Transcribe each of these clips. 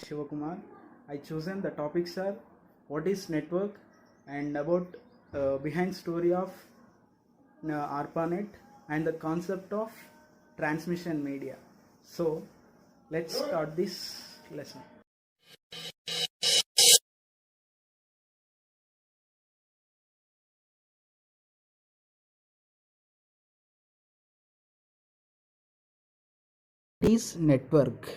Shivakumar. I chosen the topics are what is network and about behind story of ARPANET and the concept of transmission media. So let's start this lesson. What is network?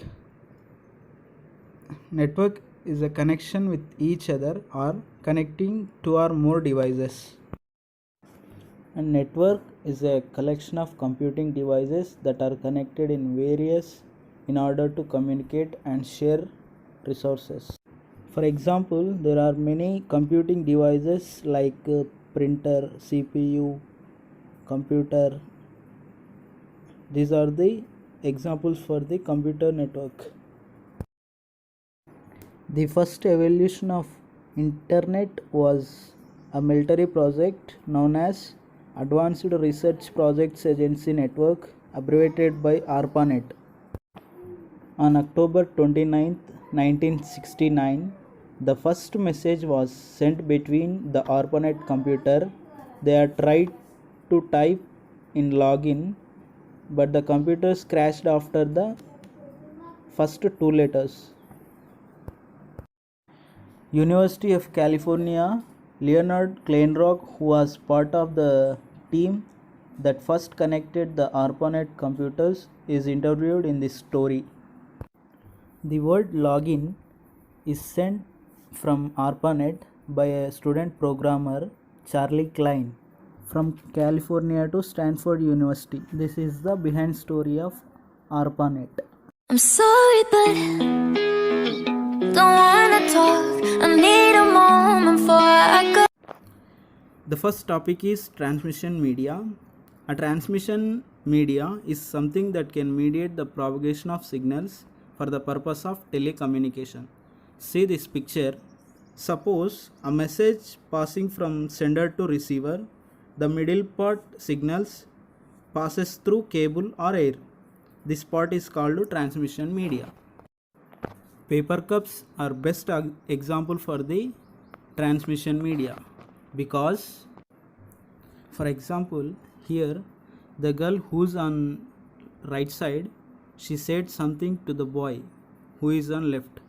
Network is a connection with each other or connecting two or more devices. A network is a collection of computing devices that are connected in order to communicate and share resources. For example, there are many computing devices like printer, CPU, computer. These are the examples for the computer network. The first evolution of internet was a military project known as Advanced Research Projects Agency Network, abbreviated by ARPANET. On October 29, 1969, the first message was sent between the ARPANET computer. They had tried to type in login, but the computers crashed after the first two letters. University of California, Leonard Kleinrock, who was part of the team that first connected the ARPANET computers, is interviewed in this story. The word login is sent from ARPANET by a student programmer, Charlie Klein, from California to Stanford University. This is the behind story of ARPANET. I'm sorry, but don't wanna talk. I need a moment before I go. The first topic is transmission media. A transmission media is something that can mediate the propagation of signals for the purpose of telecommunication. See this picture. Suppose a message passing from sender to receiver. The middle part signals passes through cable or air. This part is called transmission media. Paper cups are best example for the transmission media because, for example, here the girl who's on right side, she said something to the boy who is on left.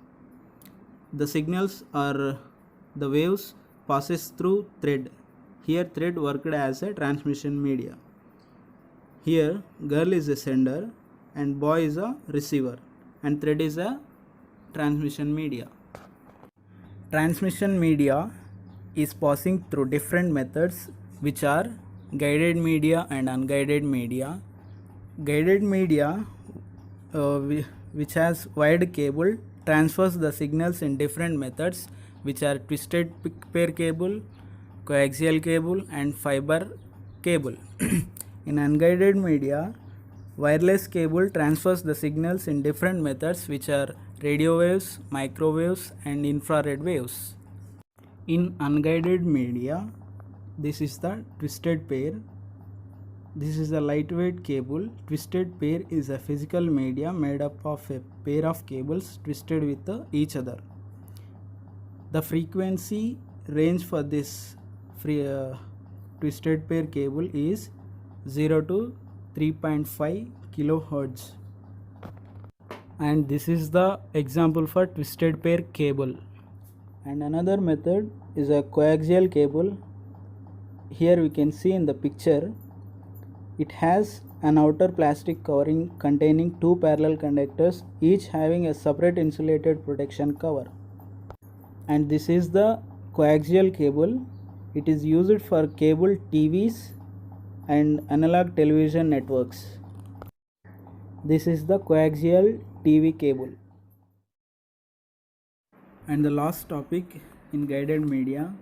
The signals are the waves passes through thread. Here thread worked as a transmission media. Here girl is a sender and boy is a receiver and thread is a transmission media. Transmission media is passing through different methods which are guided media and unguided media. Guided media which has wired cable transfers the signals in different methods which are twisted pair cable, coaxial cable and fiber cable. In unguided media, wireless cable transfers the signals in different methods which are radio waves, microwaves and infrared waves. In unguided media, this is the twisted pair. This is a lightweight cable. Twisted pair is a physical media made up of a pair of cables twisted with each other. The frequency range for this twisted pair cable is 0 to 3.5 kilohertz. And this is the example for twisted pair cable. And another method is a coaxial cable. Here we can see in the picture, it has an outer plastic covering containing two parallel conductors, each having a separate insulated protection cover. And this is the coaxial cable. It is used for cable TVs and analog television networks. This is the coaxial TV cable. And the last topic in guided media,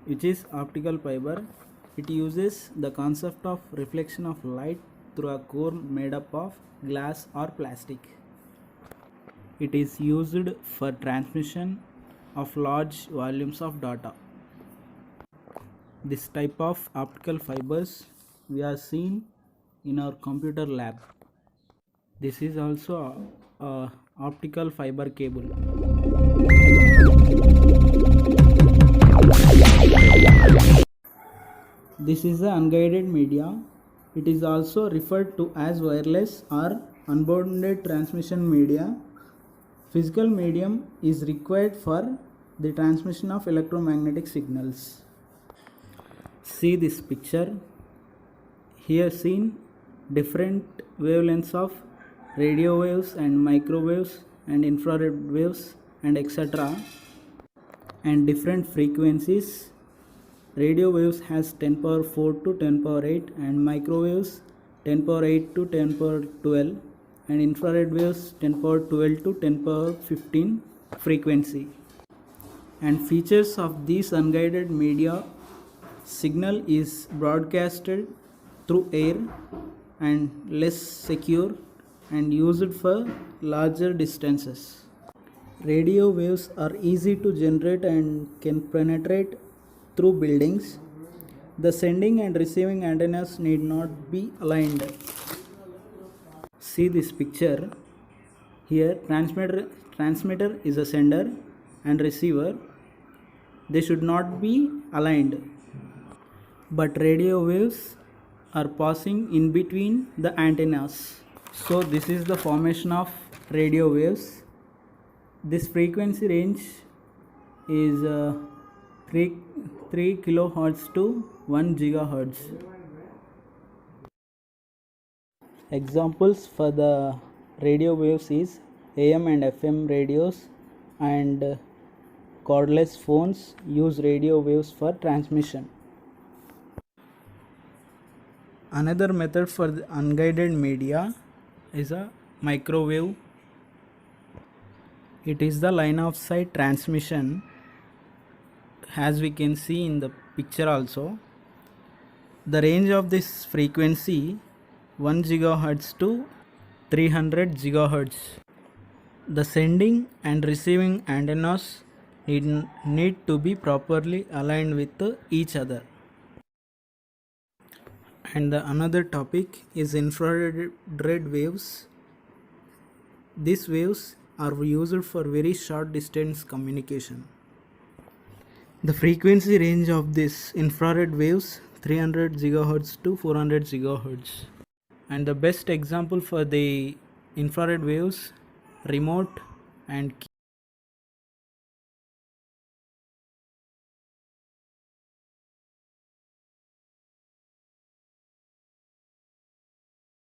which is optical fiber. It uses the concept of reflection of light through a core made up of glass or plastic. It is used for transmission of large volumes of data. This type of optical fibers we are seen in our computer lab. This is also optical fiber cable. This is the unguided media. It is also referred to as wireless or unbounded transmission media. Physical medium is required for the transmission of electromagnetic signals. See this picture. Here seen different wavelengths of radio waves and microwaves and infrared waves and etc. and different frequencies. Radio waves has 10 power 4 to 10 power 8 and microwaves 10 power 8 to 10 power 12 and infrared waves 10 power 12 to 10 power 15 frequency. And features of this unguided media: signal is broadcasted through air and less secure and used for larger distances. Radio waves are easy to generate and can penetrate through buildings. The sending and receiving antennas need not be aligned. See this picture. Here transmitter is a sender and receiver. They should not be aligned. But radio waves are passing in between the antennas. So this is the formation of radio waves. This frequency range is 3 kilohertz to 1 gigahertz. Examples for the radio waves is AM and FM radios, and cordless phones use radio waves for transmission. Another method for the unguided media is a microwave. It is the line of sight transmission, as we can see in the picture also. The range of this frequency 1 gigahertz to 300 gigahertz. The sending and receiving antennas need to be properly aligned with each other. And the another topic is infrared waves. These waves are used for very short distance communication. The frequency range of this infrared waves 300 gigahertz to 400 gigahertz. And the best example for the infrared waves, remote and